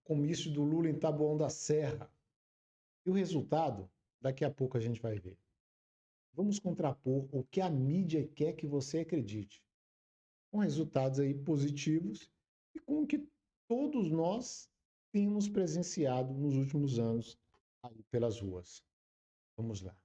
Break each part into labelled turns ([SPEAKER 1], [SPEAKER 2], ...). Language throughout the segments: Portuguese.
[SPEAKER 1] o comício do Lula em Taboão da Serra. E o resultado, daqui a pouco a gente vai ver. Vamos contrapor o que a mídia quer que você acredite, com resultados aí positivos e com o que todos nós temos presenciado nos últimos anos aí pelas ruas. Vamos lá.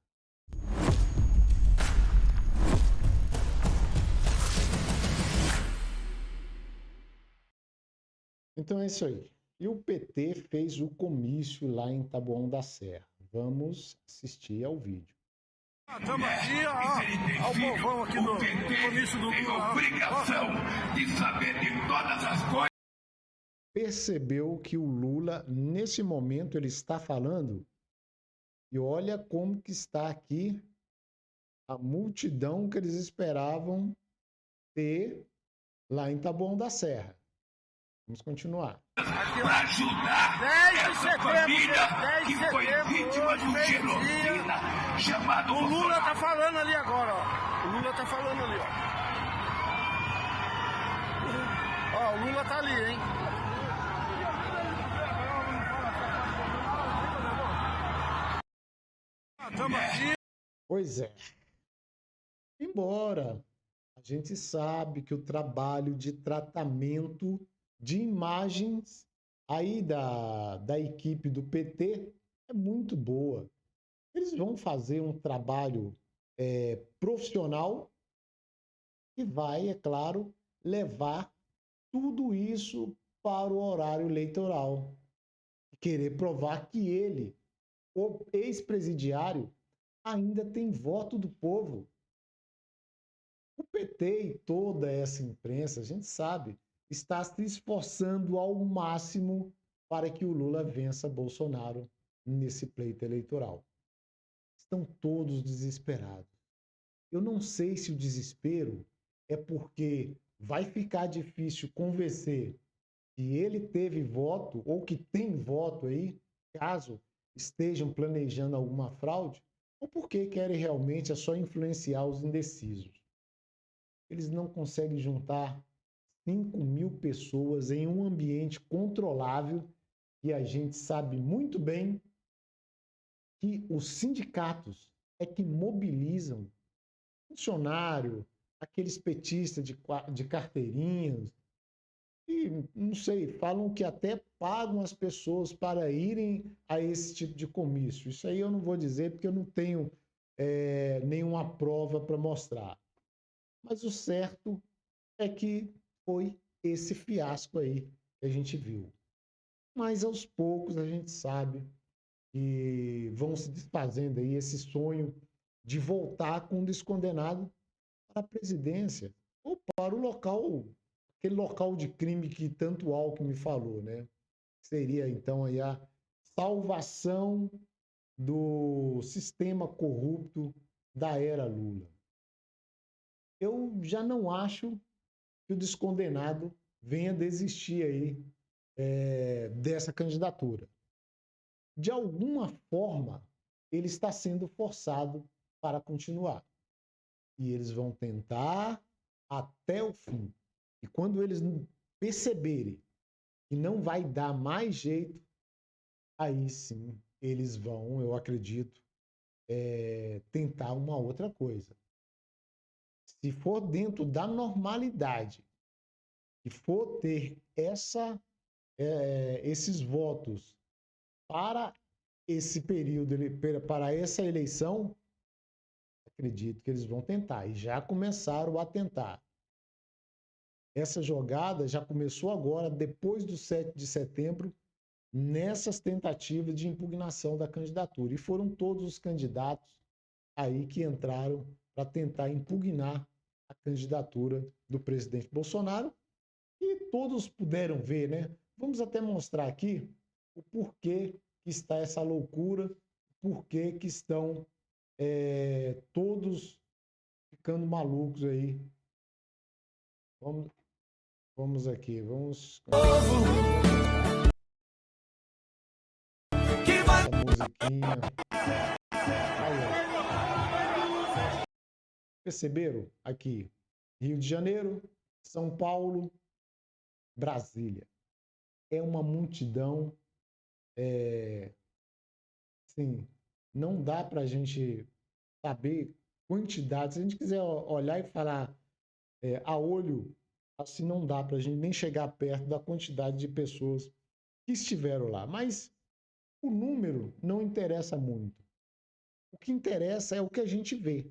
[SPEAKER 1] Então é isso aí. E o PT fez o comício lá em Taboão da Serra. Vamos assistir ao vídeo.
[SPEAKER 2] Estamos aqui, ó, o povão aqui no comício do Lula.
[SPEAKER 3] Tem obrigação de saber de todas as coisas.
[SPEAKER 1] Percebeu que o Lula, nesse momento, ele está falando, e olha como que está aqui a multidão que eles esperavam ter lá em Taboão da Serra. Vamos continuar.
[SPEAKER 3] Para ajudar
[SPEAKER 2] 10 de
[SPEAKER 3] essa
[SPEAKER 2] setembro,
[SPEAKER 3] família
[SPEAKER 2] 10 de
[SPEAKER 3] que foi
[SPEAKER 2] setembro,
[SPEAKER 3] vítima de um
[SPEAKER 2] hoje,
[SPEAKER 3] genocida chamado
[SPEAKER 2] O Lula
[SPEAKER 3] Bolsonaro.
[SPEAKER 2] tá falando ali agora, ó. O Lula tá falando ali, ó. Ó, o Lula tá ali, hein? Estamos aqui.
[SPEAKER 1] Pois é. Embora a gente sabe que o trabalho de tratamento de imagens aí da equipe do PT é muito boa. Eles vão fazer um trabalho profissional e vai, é claro, levar tudo isso para o horário eleitoral. Querer provar que ele, o ex-presidiário, ainda tem voto do povo. O PT e toda essa imprensa, a gente sabe, está se esforçando ao máximo para que o Lula vença Bolsonaro nesse pleito eleitoral. Estão todos desesperados. Eu não sei se o desespero é porque vai ficar difícil convencer que ele teve voto ou que tem voto aí, caso estejam planejando alguma fraude, ou porque querem realmente é só influenciar os indecisos. Eles não conseguem juntar 5.000 pessoas em um ambiente controlável e a gente sabe muito bem que os sindicatos é que mobilizam funcionário, aqueles petistas de carteirinhas, e não sei, falam que até pagam as pessoas para irem a esse tipo de comício. Isso aí eu não vou dizer porque eu não tenho nenhuma prova para mostrar. Mas o certo é que foi esse fiasco aí que a gente viu. Mas aos poucos a gente sabe que vão se desfazendo aí esse sonho de voltar com um descondenado para a presidência ou para o local, aquele local de crime que tanto Alckmin falou, né? Seria então aí a salvação do sistema corrupto da era Lula. Eu já não acho que o descondenado venha desistir aí dessa candidatura. De alguma forma, ele está sendo forçado para continuar. E eles vão tentar até o fim. E quando eles perceberem que não vai dar mais jeito, aí sim eles vão, eu acredito, tentar uma outra coisa. Se for dentro da normalidade e for ter esses votos para esse período, para essa eleição, acredito que eles vão tentar. E já começaram a tentar. Essa jogada já começou agora, depois do 7 de setembro, nessas tentativas de impugnação da candidatura. E foram todos os candidatos aí que entraram para tentar impugnar a candidatura do presidente Bolsonaro. E todos puderam ver, né? Vamos até mostrar aqui o porquê que está essa loucura, porquê que estão todos ficando malucos aí. Vamos aqui, vamos... Essa musiquinha. Aí, ó. Perceberam? Aqui, Rio de Janeiro, São Paulo, Brasília. é uma multidão, assim, não dá para a gente saber quantidade. Se a gente quiser olhar e falar a olho, assim não dá para a gente nem chegar perto da quantidade de pessoas que estiveram lá. Mas o número não interessa muito. O que interessa é o que a gente vê,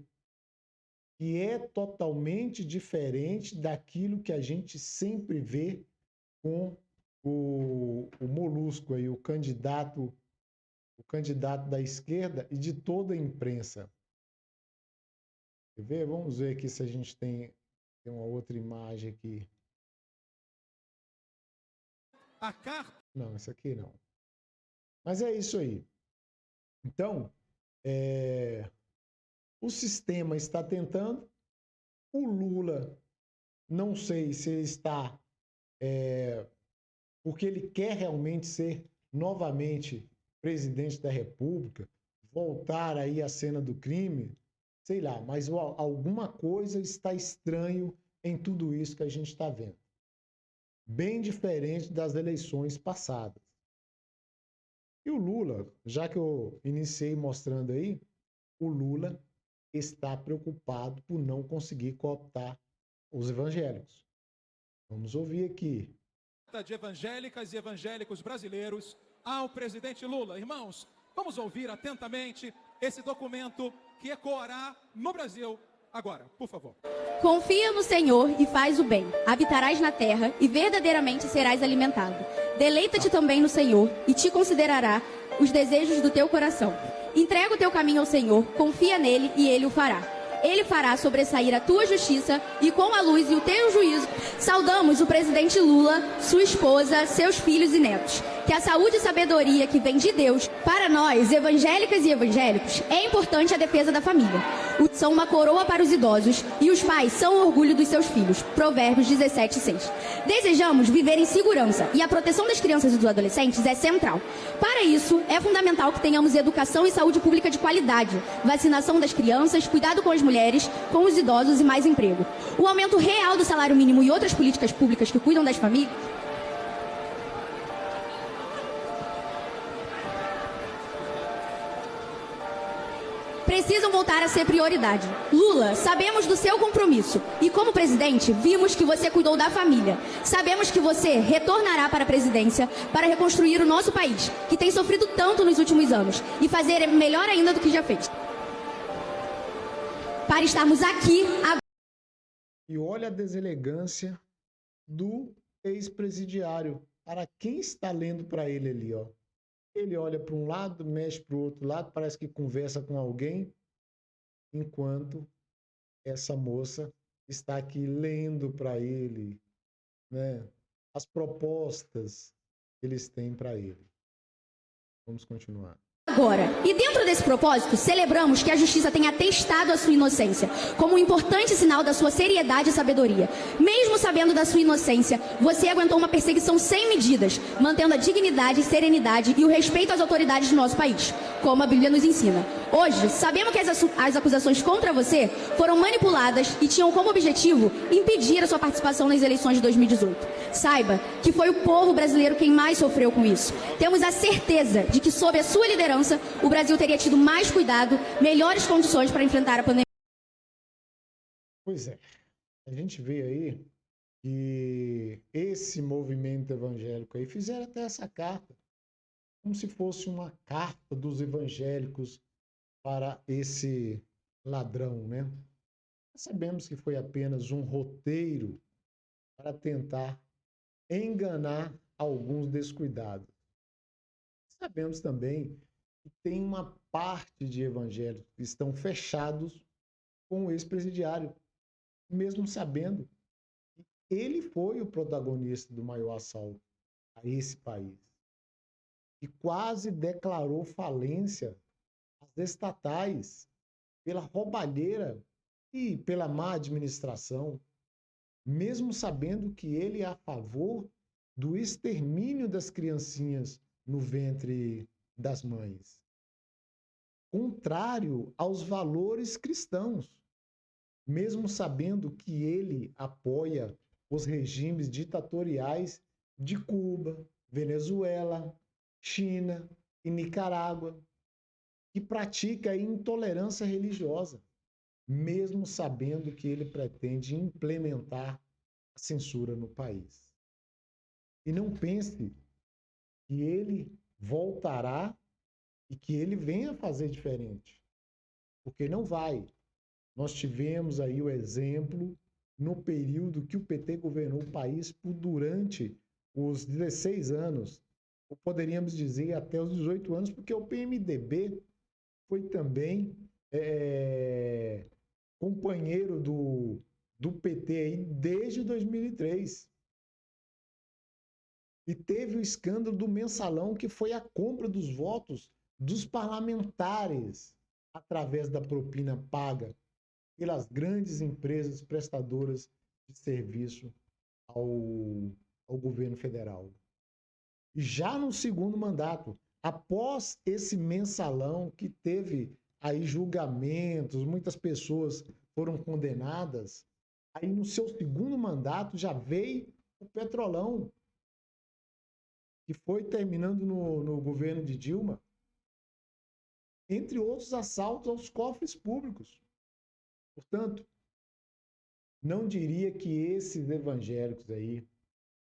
[SPEAKER 1] que é totalmente diferente daquilo que a gente sempre vê com o Molusco aí, o candidato da esquerda e de toda a imprensa. Quer ver? Vamos ver aqui se a gente tem uma outra imagem aqui.
[SPEAKER 2] A carta.
[SPEAKER 1] Não, isso aqui não. Mas é isso aí. Então, o sistema está tentando. O Lula, não sei se ele está porque ele quer realmente ser novamente presidente da República, voltar aí à cena do crime, sei lá, mas alguma coisa está estranho em tudo isso que a gente está vendo. Bem diferente das eleições passadas. E o Lula, já que eu iniciei mostrando aí, o Lula está preocupado por não conseguir cooptar os evangélicos. Vamos ouvir aqui.
[SPEAKER 2] De evangélicas e evangélicos brasileiros ao presidente Lula. Irmãos, vamos ouvir atentamente esse documento que ecoará no Brasil agora, por favor.
[SPEAKER 4] Confia no Senhor e faz o bem. Habitarás na terra e verdadeiramente serás alimentado. Deleita-te também no Senhor e te considerará os desejos do teu coração. Entrega o teu caminho ao Senhor, confia nele e ele o fará. Ele fará sobressair a tua justiça e com a luz e o teu juízo. Saudamos o presidente Lula, sua esposa, seus filhos e netos. Que a saúde e sabedoria que vem de Deus, para nós, evangélicas e evangélicos, é importante a defesa da família. São uma coroa para os idosos e os pais são o orgulho dos seus filhos. Provérbios 17:6. Desejamos viver em segurança e a proteção das crianças e dos adolescentes é central. Para isso, é fundamental que tenhamos educação e saúde pública de qualidade, vacinação das crianças, cuidado com as mulheres, com os idosos e mais emprego. O aumento real do salário mínimo e outras políticas públicas que cuidam das famílias precisam voltar a ser prioridade. Lula, sabemos do seu compromisso e como presidente, vimos que você cuidou da família. Sabemos que você retornará para a presidência para reconstruir o nosso país, que tem sofrido tanto nos últimos anos, e fazer melhor ainda do que já fez. Para estarmos aqui agora.
[SPEAKER 1] E olha a deselegância do ex-presidiário. Para quem está lendo para ele ali, ó. Ele olha para um lado, mexe para o outro lado, parece que conversa com alguém, enquanto essa moça está aqui lendo para ele, né, as propostas que eles têm para ele. Vamos continuar.
[SPEAKER 4] Agora, e dentro desse propósito, celebramos que a justiça tenha atestado a sua inocência, como um importante sinal da sua seriedade e sabedoria. Mesmo sabendo da sua inocência, você aguentou uma perseguição sem medidas, mantendo a dignidade, serenidade e o respeito às autoridades do nosso país, como a Bíblia nos ensina. Hoje, sabemos que as acusações contra você foram manipuladas e tinham como objetivo impedir a sua participação nas eleições de 2018. Saiba que foi o povo brasileiro quem mais sofreu com isso. Temos a certeza de que, sob a sua liderança, o Brasil teria tido mais cuidado, melhores condições para enfrentar a pandemia.
[SPEAKER 1] Pois é, a gente vê aí que esse movimento evangélico aí fizeram até essa carta, como se fosse uma carta dos evangélicos para esse ladrão, né? Sabemos que foi apenas um roteiro para tentar enganar alguns descuidados. Sabemos também que tem uma parte de evangélicos que estão fechados com o ex-presidiário, mesmo sabendo que ele foi o protagonista do maior assalto a esse país, e quase declarou falência às estatais pela roubalheira e pela má administração, mesmo sabendo que ele é a favor do extermínio das criancinhas no ventre das mães, contrário aos valores cristãos, mesmo sabendo que ele apoia os regimes ditatoriais de Cuba, Venezuela, China e Nicarágua, que pratica a intolerância religiosa, mesmo sabendo que ele pretende implementar a censura no país. E não pense que ele voltará e que ele venha fazer diferente, porque não vai. Nós tivemos aí o exemplo no período que o PT governou o país durante os 16 anos, ou poderíamos dizer até os 18 anos, porque o PMDB foi também companheiro do PT aí desde 2003. E teve o escândalo do mensalão, que foi a compra dos votos dos parlamentares através da propina paga pelas grandes empresas prestadoras de serviço ao governo federal. E já no segundo mandato, após esse mensalão que teve aí julgamentos, muitas pessoas foram condenadas, aí no seu segundo mandato já veio o Petrolão, que foi terminando no governo de Dilma, entre outros assaltos aos cofres públicos. Portanto, não diria que esses evangélicos aí,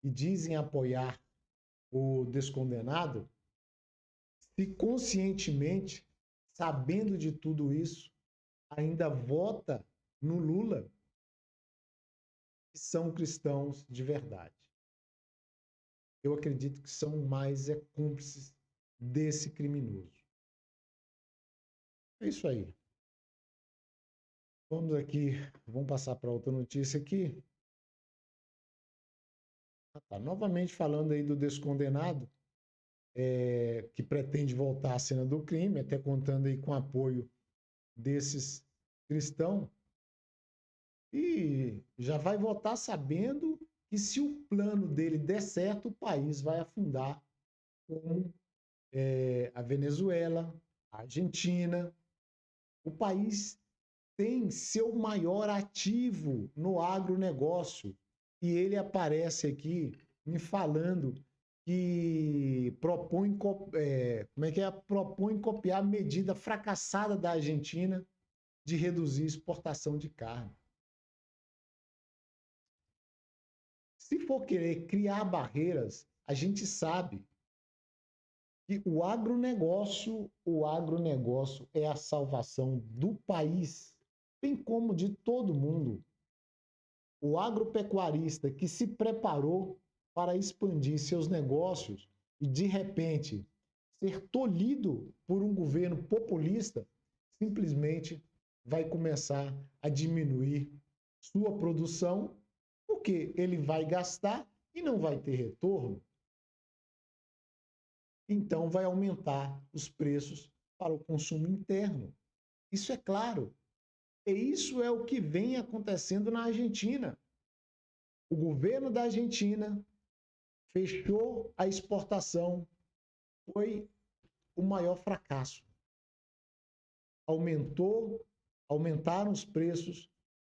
[SPEAKER 1] que dizem apoiar o descondenado, se conscientemente, sabendo de tudo isso, ainda vota no Lula, que são cristãos de verdade. Eu acredito que são mais cúmplices desse criminoso. É isso aí. Vamos passar para outra notícia aqui. Novamente falando aí do descondenado, que pretende voltar à cena do crime, até contando aí com apoio desses cristãos, e já vai votar sabendo que se o plano dele der certo, o país vai afundar, como a Venezuela, a Argentina. O país tem seu maior ativo no agronegócio, e ele aparece aqui me falando que propõe copiar a medida fracassada da Argentina de reduzir a exportação de carne. Se for querer criar barreiras, a gente sabe que o agronegócio é a salvação do país, bem como de todo mundo. O agropecuarista que se preparou para expandir seus negócios e, de repente, ser tolhido por um governo populista, simplesmente vai começar a diminuir sua produção, porque ele vai gastar e não vai ter retorno. Então, vai aumentar os preços para o consumo interno. Isso é claro. E isso é o que vem acontecendo na Argentina. O governo da Argentina fechou a exportação. Foi o maior fracasso. Aumentaram os preços,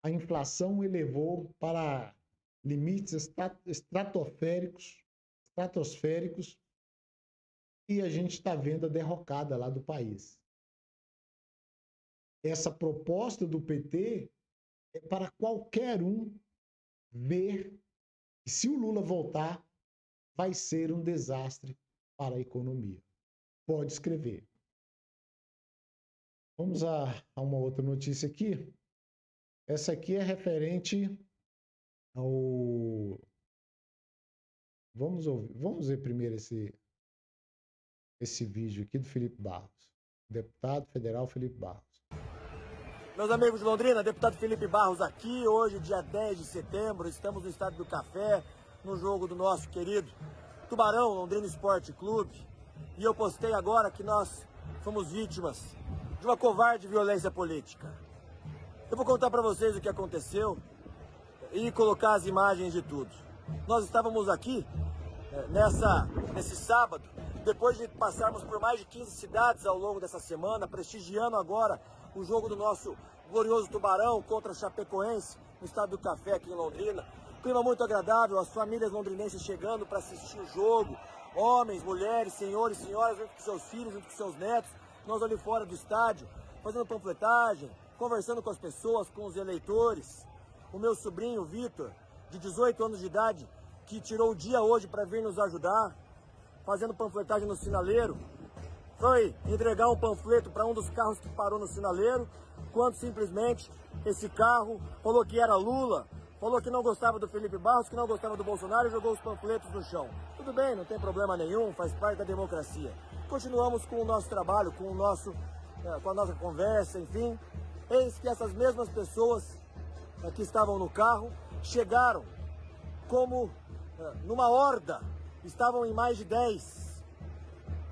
[SPEAKER 1] a inflação elevou para limites estratosféricos, e a gente está vendo a derrocada lá do país. Essa proposta do PT é para qualquer um ver que, se o Lula voltar, vai ser um desastre para a economia. Pode escrever. Vamos a uma outra notícia aqui. Essa aqui é referente ao... Vamos ver primeiro esse vídeo aqui do Felipe Barros. Deputado federal Felipe Barros.
[SPEAKER 5] Meus amigos de Londrina, deputado Felipe Barros aqui, hoje, dia 10 de setembro, estamos no Estádio do Café, no jogo do nosso querido Tubarão, Londrina Esporte Clube, e eu postei agora que nós fomos vítimas de uma covarde violência política. Eu vou contar para vocês o que aconteceu e colocar as imagens de tudo. Nós estávamos aqui, nesse sábado, depois de passarmos por mais de 15 cidades ao longo dessa semana, prestigiando agora o jogo do nosso glorioso Tubarão contra a Chapecoense, no Estádio do Café aqui em Londrina. Clima muito agradável, as famílias londrinenses chegando para assistir o jogo, homens, mulheres, senhores, senhoras, junto com seus filhos, junto com seus netos, nós ali fora do estádio, fazendo panfletagem, conversando com as pessoas, com os eleitores. O meu sobrinho, Vitor, de 18 anos de idade, que tirou o dia hoje para vir nos ajudar, fazendo panfletagem no sinaleiro, foi entregar um panfleto para um dos carros que parou no sinaleiro, quando simplesmente esse carro falou que era Lula, falou que não gostava do Felipe Barros, que não gostava do Bolsonaro e jogou os panfletos no chão. Tudo bem, não tem problema nenhum, faz parte da democracia. Continuamos com o nosso trabalho, com a nossa conversa, enfim. Eis que essas mesmas pessoas que estavam no carro chegaram como numa horda, estavam em mais de 10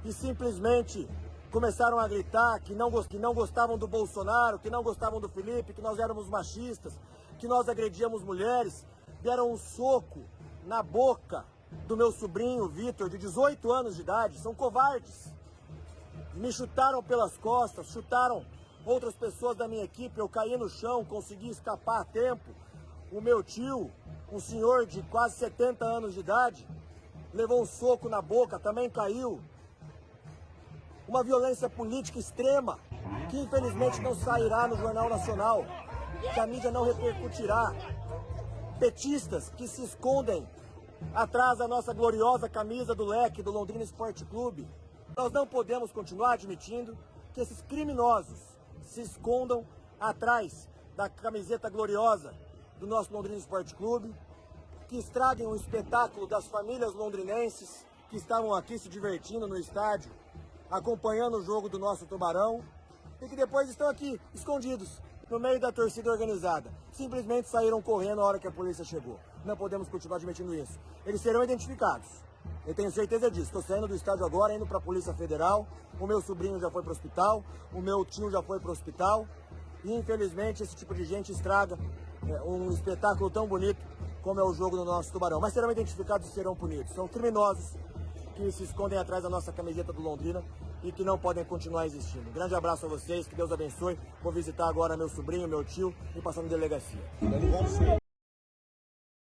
[SPEAKER 5] e simplesmente começaram a gritar que não gostavam do Bolsonaro, que não gostavam do Felipe, que nós éramos machistas, que nós agredíamos mulheres, deram um soco na boca do meu sobrinho Vitor, de 18 anos de idade, são covardes. Me chutaram pelas costas, chutaram outras pessoas da minha equipe, eu caí no chão, consegui escapar a tempo. O meu tio, um senhor de quase 70 anos de idade, levou um soco na boca, também caiu. Uma violência política extrema, que infelizmente não sairá no Jornal Nacional, que a mídia não repercutirá. Petistas que se escondem atrás da nossa gloriosa camisa do leque do Londrina Esporte Clube. Nós não podemos continuar admitindo que esses criminosos se escondam atrás da camiseta gloriosa do nosso Londrina Esporte Clube, que estraguem o espetáculo das famílias londrinenses que estavam aqui se divertindo no estádio, acompanhando o jogo do nosso Tubarão, e que depois estão aqui escondidos no meio da torcida organizada. Simplesmente saíram correndo na hora que a polícia chegou. Não podemos continuar admitindo isso. Eles serão identificados. Eu tenho certeza disso. Estou saindo do estádio agora, indo para a Polícia Federal. O meu sobrinho já foi para o hospital. O meu tio já foi para o hospital. E, infelizmente, esse tipo de gente estraga um espetáculo tão bonito como é o jogo do nosso Tubarão. Mas serão identificados e serão punidos. São criminosos que se escondem atrás da nossa camiseta do Londrina e que não podem continuar existindo. Um grande abraço a vocês, que Deus abençoe. Vou visitar agora meu sobrinho, meu tio e passar na delegacia.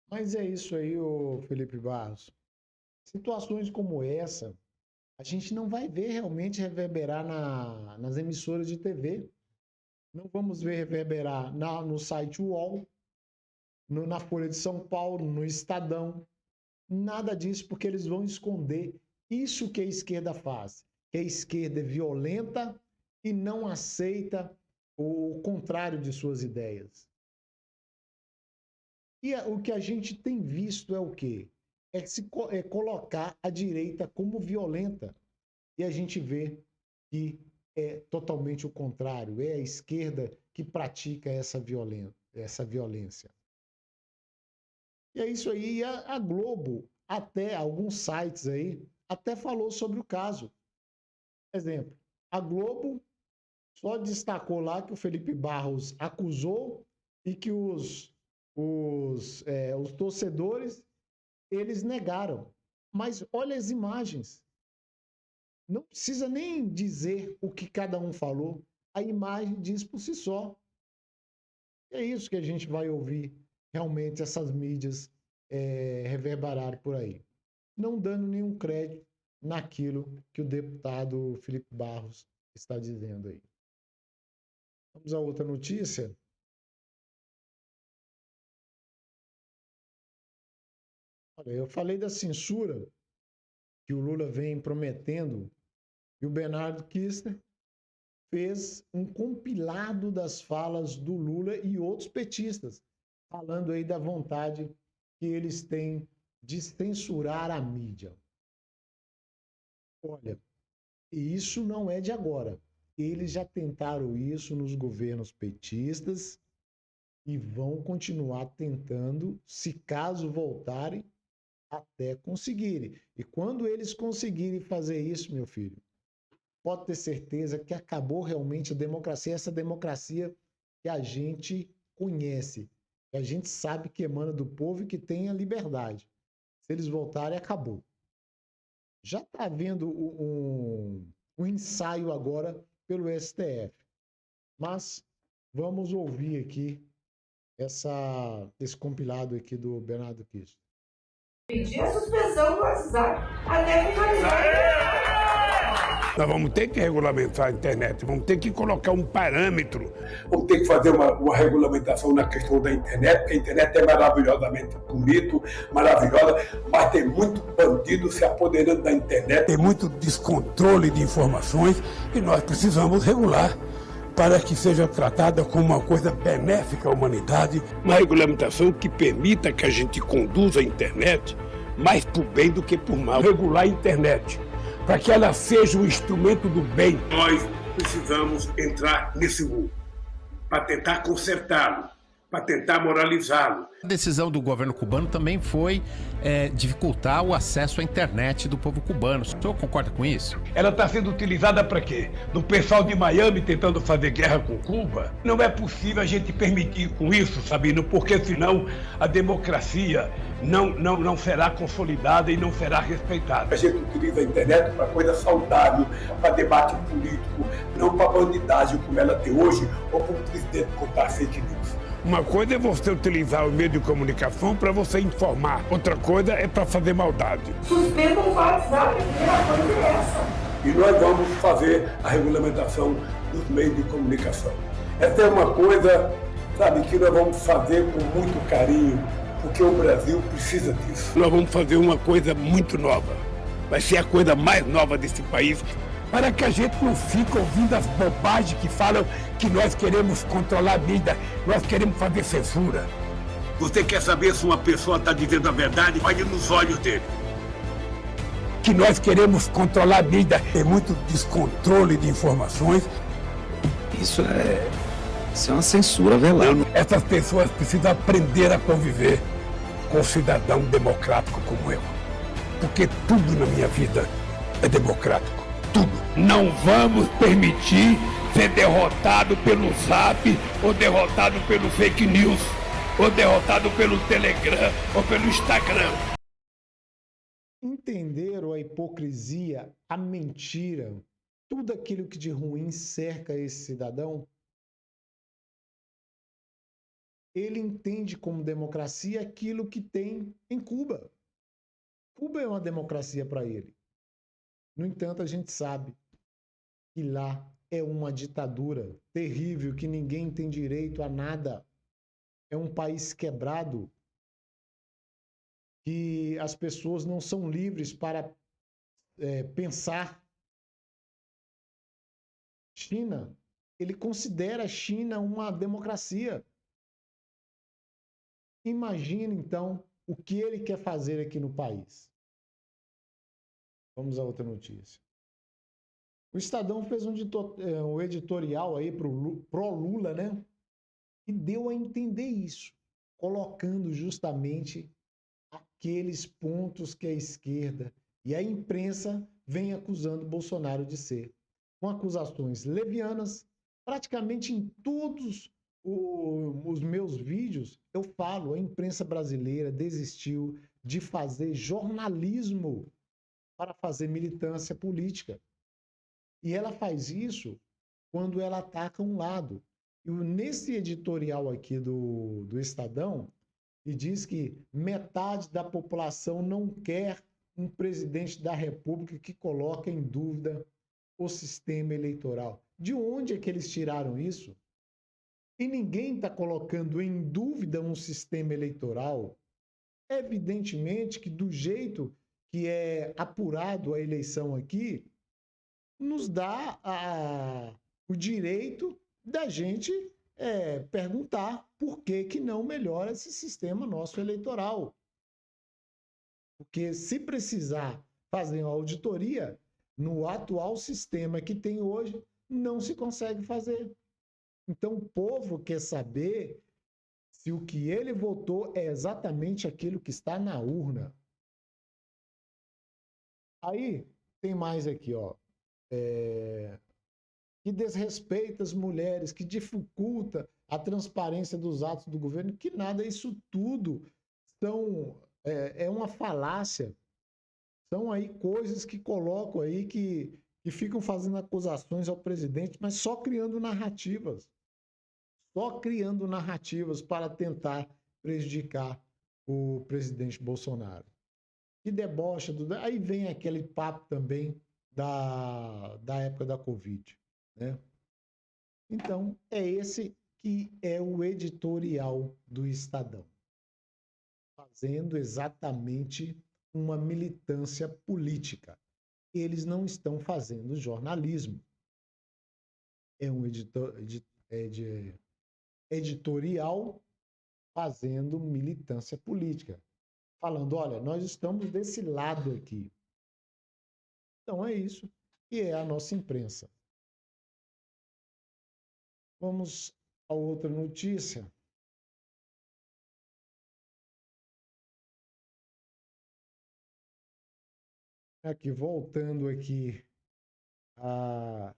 [SPEAKER 1] Mas é isso aí, ô Felipe Barros. Situações como essa, a gente não vai ver realmente reverberar nas emissoras de TV. Não vamos ver reverberar no site UOL, na Folha de São Paulo, no Estadão. Nada disso, porque eles vão esconder isso que a esquerda faz. Que a esquerda é violenta e não aceita o contrário de suas ideias. E o que a gente tem visto é o quê? É colocar a direita como violenta. E a gente vê que é totalmente o contrário. É a esquerda que pratica essa violência. E é isso aí. E a Globo, até alguns sites aí, até falou sobre o caso. Exemplo, a Globo só destacou lá que o Felipe Barros acusou e que os torcedores, eles negaram. Mas olha as imagens. Não precisa nem dizer o que cada um falou. A imagem diz por si só. É isso que a gente vai ouvir realmente essas mídias reverberarem por aí. Não dando nenhum crédito naquilo que o deputado Felipe Barros está dizendo aí. Vamos a outra notícia. Olha, eu falei da censura que o Lula vem prometendo e o Bernardo Kister fez um compilado das falas do Lula e outros petistas, falando aí da vontade que eles têm de censurar a mídia. Olha, isso não é de agora. Eles já tentaram isso nos governos petistas e vão continuar tentando, se caso voltarem, até conseguirem. E quando eles conseguirem fazer isso, meu filho, pode ter certeza que acabou realmente a democracia, essa democracia que a gente conhece, que a gente sabe que emana do povo e que tem a liberdade. Se eles voltarem, acabou. Já está havendo um ensaio agora pelo STF. Mas vamos ouvir aqui esse compilado aqui do Bernardo Kister.
[SPEAKER 6] Pedir a suspensão do WhatsApp até finalizar.
[SPEAKER 7] Nós vamos ter que regulamentar a internet, vamos ter que colocar um parâmetro, vamos ter que fazer uma regulamentação na questão da internet, porque a internet é maravilhosamente bonito, maravilhosa, mas tem muito bandido se apoderando da internet, tem muito descontrole de informações e nós precisamos regular para que seja tratada como uma coisa benéfica à humanidade, uma regulamentação que permita que a gente conduza a internet mais por bem do que por mal. Regular a internet, para que ela seja um instrumento do bem. Nós precisamos entrar nesse mundo para tentar consertá-lo, para tentar moralizá-lo.
[SPEAKER 8] A decisão do governo cubano também foi dificultar o acesso à internet do povo cubano. O senhor concorda com isso?
[SPEAKER 7] Ela está sendo utilizada para quê? Do pessoal de Miami tentando fazer guerra com Cuba? Não é possível a gente permitir com isso, Sabino, porque senão a democracia não será consolidada e não será respeitada. A gente utiliza a internet para coisa saudável, para debate político, não para bandidagem como ela tem hoje, ou para o presidente contar fake news. Uma coisa é você utilizar o meio de comunicação para você informar, outra coisa é para fazer maldade.
[SPEAKER 6] Suspenda o WhatsApp, a primeira coisa é essa.
[SPEAKER 7] E nós vamos fazer a regulamentação dos meios de comunicação. Essa é uma coisa, sabe, que nós vamos fazer com muito carinho, porque o Brasil precisa disso. Nós vamos fazer uma coisa muito nova. Vai ser a coisa mais nova desse país, para que a gente não fique ouvindo as bobagens que falam que nós queremos controlar a vida, nós queremos fazer censura. Você quer saber se uma pessoa está dizendo a verdade? Olhe nos olhos dele. Que nós queremos controlar a vida. Tem muito descontrole de informações.
[SPEAKER 9] Isso é uma censura velada.
[SPEAKER 7] Essas pessoas precisam aprender a conviver com um cidadão democrático como eu. Porque tudo na minha vida é democrático. Tudo. Não vamos permitir ser derrotado pelo Zap, ou derrotado pelo fake news, ou derrotado pelo Telegram, ou pelo Instagram.
[SPEAKER 1] Entenderam a hipocrisia, a mentira, tudo aquilo que de ruim cerca esse cidadão? Ele entende como democracia aquilo que tem em Cuba. Cuba é uma democracia para ele. No entanto, a gente sabe que lá é uma ditadura terrível, que ninguém tem direito a nada. É um país quebrado, que as pessoas não são livres para pensar. China, ele considera a China uma democracia. Imagina, então, o que ele quer fazer aqui no país. Vamos a outra notícia. O Estadão fez um editorial aí pro Lula, né? E deu a entender isso, colocando justamente aqueles pontos que a esquerda e a imprensa vem acusando Bolsonaro de ser. Com acusações levianas, praticamente em todos os meus vídeos, eu falo, a imprensa brasileira desistiu de fazer jornalismo para fazer militância política. E ela faz isso quando ela ataca um lado. E nesse editorial aqui do Estadão, ele diz que metade da população não quer um presidente da República que coloque em dúvida o sistema eleitoral. De onde é que eles tiraram isso? E ninguém está colocando em dúvida um sistema eleitoral. Evidentemente que do jeito que é apurado a eleição aqui, nos dá o direito da gente perguntar por que não melhora esse sistema nosso eleitoral. Porque se precisar fazer uma auditoria, no atual sistema que tem hoje, não se consegue fazer. Então o povo quer saber se o que ele votou é exatamente aquilo que está na urna. Aí tem mais aqui, ó. Que desrespeita as mulheres, que dificulta a transparência dos atos do governo, que nada, isso tudo é uma falácia. São aí coisas que colocam aí que ficam fazendo acusações ao presidente, mas só criando narrativas. Só criando narrativas para tentar prejudicar o presidente Bolsonaro. que debocha. Aí vem aquele papo também da época da Covid, né? Então, é esse que é o editorial do Estadão, fazendo exatamente uma militância política. Eles não estão fazendo jornalismo. É um editorial fazendo militância política, falando, olha, nós estamos desse lado aqui. Então é isso que é a nossa imprensa. Vamos a outra notícia. Aqui, voltando aqui a...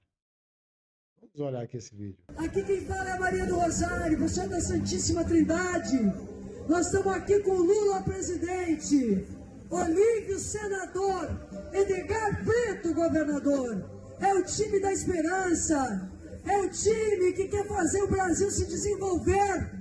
[SPEAKER 1] Vamos olhar aqui esse vídeo.
[SPEAKER 10] Aqui quem fala é a Maria do Rosário, você é da Santíssima Trindade. Nós estamos aqui com Lula presidente, Olívio senador, Edgar Preto governador. É o time da esperança, é o time que quer fazer o Brasil se desenvolver,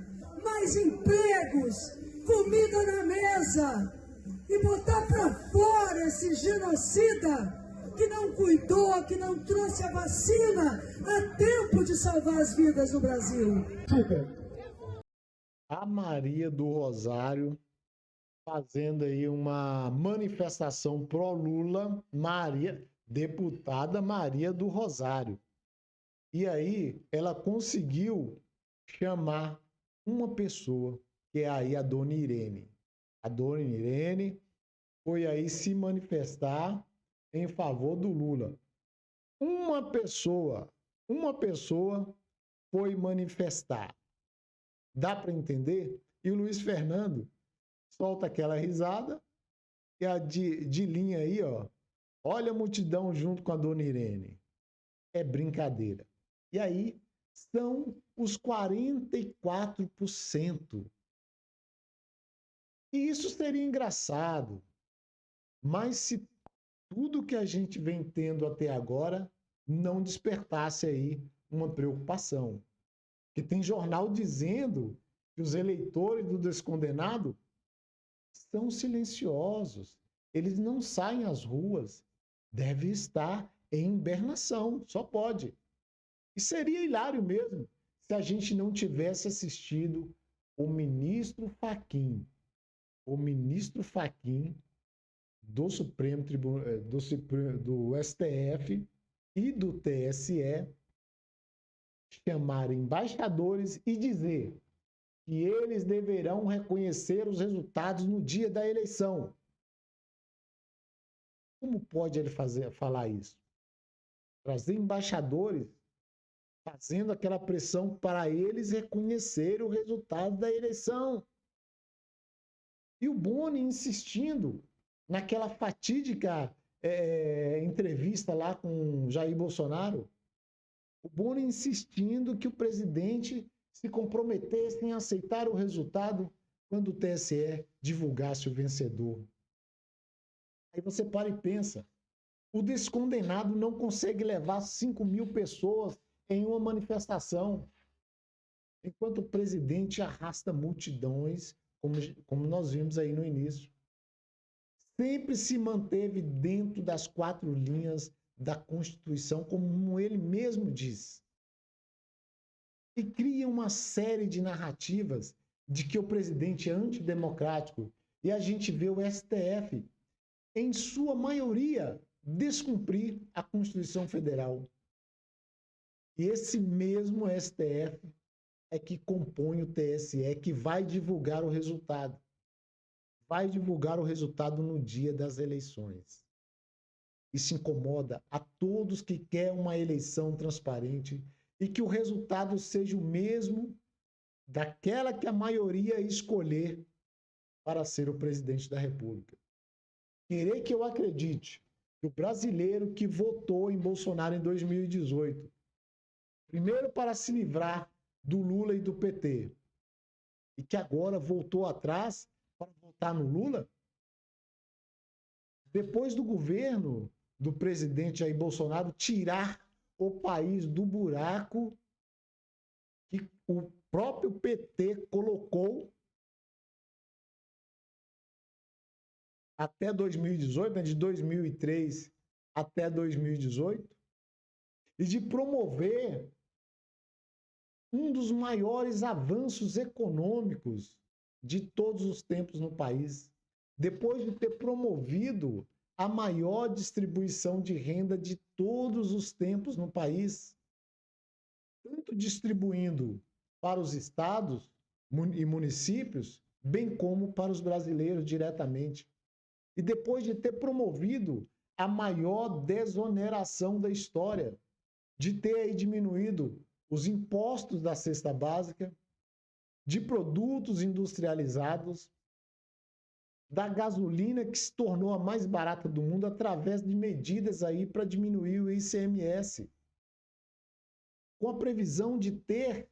[SPEAKER 10] mais empregos, comida na mesa e botar para fora esse genocida que não cuidou, que não trouxe a vacina a tempo de salvar as vidas no Brasil.
[SPEAKER 1] A Maria do Rosário fazendo aí uma manifestação pró-Lula, deputada Maria do Rosário. E aí ela conseguiu chamar uma pessoa, que é aí a Dona Irene. A Dona Irene foi aí se manifestar em favor do Lula. Uma pessoa foi manifestar. Dá para entender? E o Luiz Fernando solta aquela risada e a de linha aí, ó. Olha a multidão junto com a Dona Irene. É brincadeira. E aí são os 44%. E isso seria engraçado. Mas se tudo que a gente vem tendo até agora não despertasse aí uma preocupação. Que tem jornal dizendo que os eleitores do descondenado são silenciosos. Eles não saem às ruas. Deve estar em hibernação. Só pode. E seria hilário mesmo se a gente não tivesse assistido o ministro Fachin. O ministro Fachin do Supremo Tribunal, do STF e do TSE chamar embaixadores e dizer que eles deverão reconhecer os resultados no dia da eleição. Como pode ele falar isso? Trazer embaixadores fazendo aquela pressão para eles reconhecerem o resultado da eleição. E o Boni insistindo naquela fatídica entrevista lá com Jair Bolsonaro, o Boni insistindo que o presidente se comprometesse em aceitar o resultado quando o TSE divulgasse o vencedor. Aí você para e pensa, o descondenado não consegue levar 5.000 pessoas em uma manifestação, enquanto o presidente arrasta multidões, como nós vimos aí no início. Sempre se manteve dentro das 4 linhas da Constituição, como ele mesmo diz. E cria uma série de narrativas de que o presidente é antidemocrático. E a gente vê o STF, em sua maioria, descumprir a Constituição Federal. E esse mesmo STF é que compõe o TSE, que vai divulgar o resultado. Vai divulgar o resultado no dia das eleições. Isso incomoda a todos que querem uma eleição transparente e que o resultado seja o mesmo daquela que a maioria escolher para ser o presidente da República. Querer que eu acredite que o brasileiro que votou em Bolsonaro em 2018, primeiro para se livrar do Lula e do PT, e que agora voltou atrás para votar no Lula, depois do governo do presidente Jair Bolsonaro tirar o país do buraco que o próprio PT colocou, até 2018, né, de 2003 até 2018, e de promover um dos maiores avanços econômicos de todos os tempos no país, depois de ter promovido a maior distribuição de renda de todos os tempos no país, tanto distribuindo para os estados e municípios, bem como para os brasileiros diretamente. E depois de ter promovido a maior desoneração da história, de ter aí diminuído os impostos da cesta básica, de produtos industrializados, da gasolina que se tornou a mais barata do mundo através de medidas aí para diminuir o ICMS, com a previsão de ter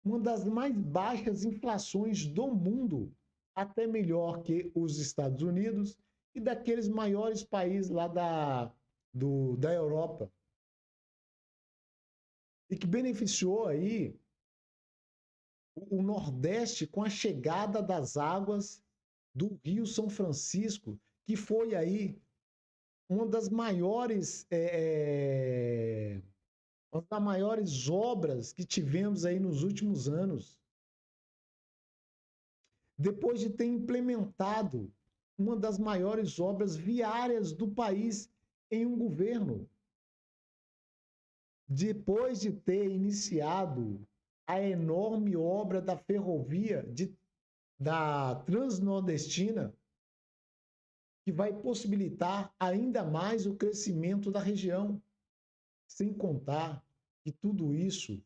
[SPEAKER 1] uma das mais baixas inflações do mundo, até melhor que os Estados Unidos e daqueles maiores países lá da Europa. E que beneficiou aí o Nordeste com a chegada das águas do Rio São Francisco, que foi aí uma das maiores obras que tivemos aí nos últimos anos. Depois de ter implementado uma das maiores obras viárias do país em um governo. Depois de ter iniciado a enorme obra da ferrovia da Transnordestina, que vai possibilitar ainda mais o crescimento da região. Sem contar que tudo isso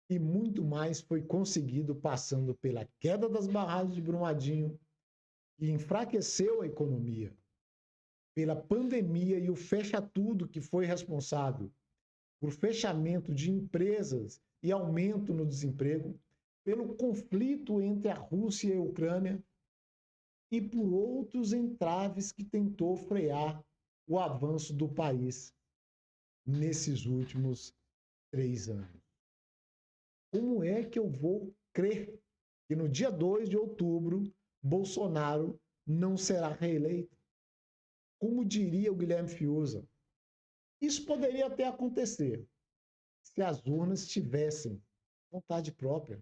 [SPEAKER 1] e muito mais foi conseguido passando pela queda das barragens de Brumadinho, que enfraqueceu a economia, pela pandemia e o fecha-tudo que foi responsável por fechamento de empresas e aumento no desemprego, pelo conflito entre a Rússia e a Ucrânia e por outros entraves que tentou frear o avanço do país nesses últimos 3 anos. Como é que eu vou crer que no dia 2 de outubro Bolsonaro não será reeleito? Como diria o Guilherme Fiuza, isso poderia até acontecer se as urnas tivessem vontade própria.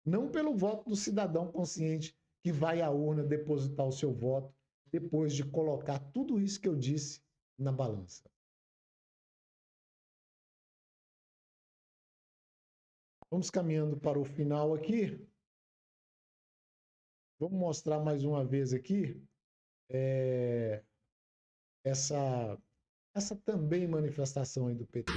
[SPEAKER 1] Não pelo voto do cidadão consciente que vai à urna depositar o seu voto depois de colocar tudo isso que eu disse na balança. Vamos caminhando para o final aqui. Vamos mostrar mais uma vez aqui essa também manifestação aí do PT.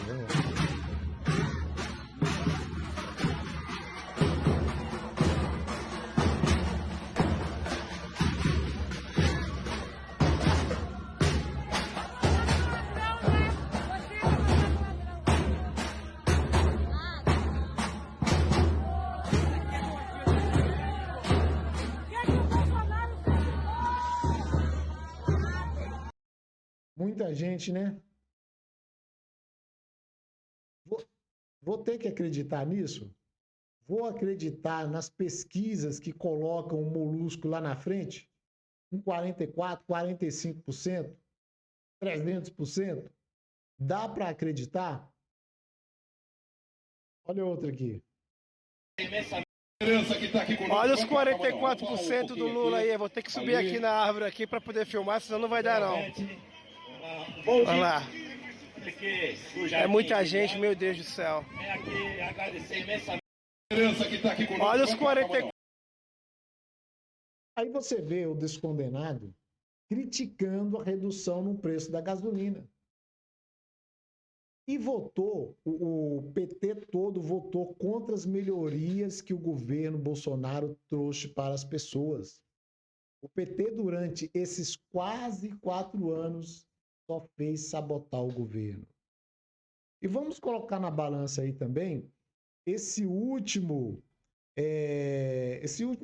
[SPEAKER 1] Muita gente, né? Vou ter que acreditar nisso? Vou acreditar nas pesquisas que colocam o molusco lá na frente? Com 44%, 45%, 300%? Dá para acreditar? Olha outra aqui.
[SPEAKER 11] Olha os 44% do Lula aí. Eu vou ter que subir aqui na árvore aqui para poder filmar, senão não vai dar não. Olha lá. É muita gente, meu Deus do céu. Olha os 44%.
[SPEAKER 1] Aí você vê o descondenado criticando a redução no preço da gasolina. E votou, o PT todo votou contra as melhorias que o governo Bolsonaro trouxe para as pessoas. O PT, durante esses quase 4 anos, só fez sabotar o governo. E vamos colocar na balança aí também esse último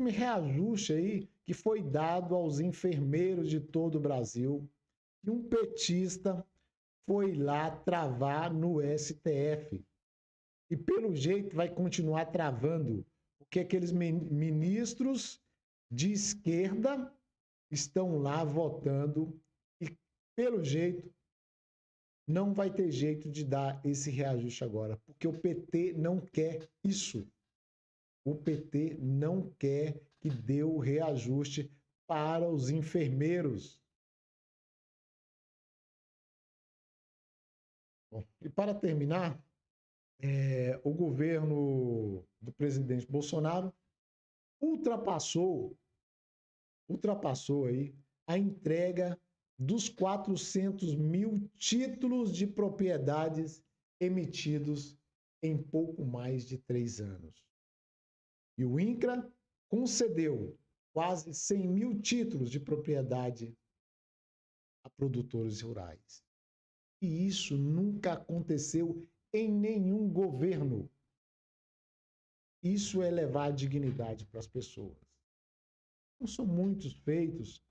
[SPEAKER 1] reajuste aí que foi dado aos enfermeiros de todo o Brasil, que um petista foi lá travar no STF. E pelo jeito vai continuar travando, porque aqueles ministros de esquerda estão lá votando e, pelo jeito, não vai ter jeito de dar esse reajuste agora, porque o PT não quer isso. O PT não quer que dê o reajuste para os enfermeiros. Bom, e para terminar, o governo do presidente Bolsonaro ultrapassou aí a entrega dos 400 mil títulos de propriedades emitidos em pouco mais de 3 anos. E o INCRA concedeu quase 100 mil títulos de propriedade a produtores rurais. E isso nunca aconteceu em nenhum governo. Isso é levar dignidade para as pessoas. Não são muitos feitos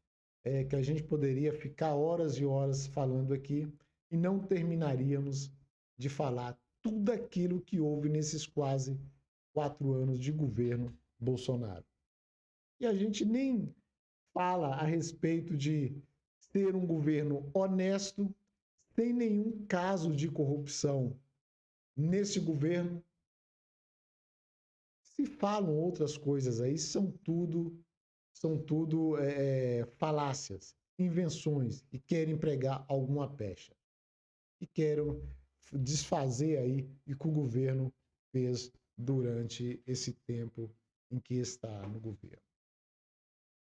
[SPEAKER 1] que a gente poderia ficar horas e horas falando aqui e não terminaríamos de falar tudo aquilo que houve nesses quase 4 anos de governo Bolsonaro. E a gente nem fala a respeito de ser um governo honesto, sem nenhum caso de corrupção nesse governo. Se falam outras coisas aí, são tudo falácias, invenções, e querem pregar alguma pecha. E querem desfazer aí o que o governo fez durante esse tempo em que está no governo.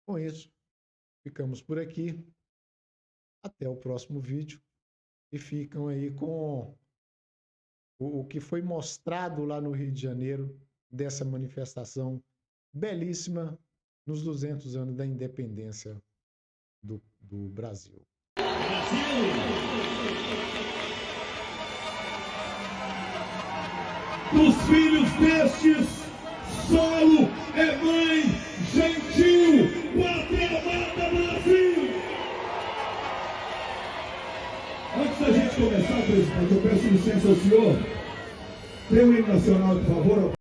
[SPEAKER 1] Com isso, ficamos por aqui. Até o próximo vídeo. E ficam aí com o que foi mostrado lá no Rio de Janeiro dessa manifestação belíssima nos 200 anos da independência do Brasil.
[SPEAKER 12] Dos filhos destes, solo é mãe, gentil, pátria amada Brasil! Antes da gente começar, presidente, eu peço licença ao senhor. Tem o hino nacional, por favor.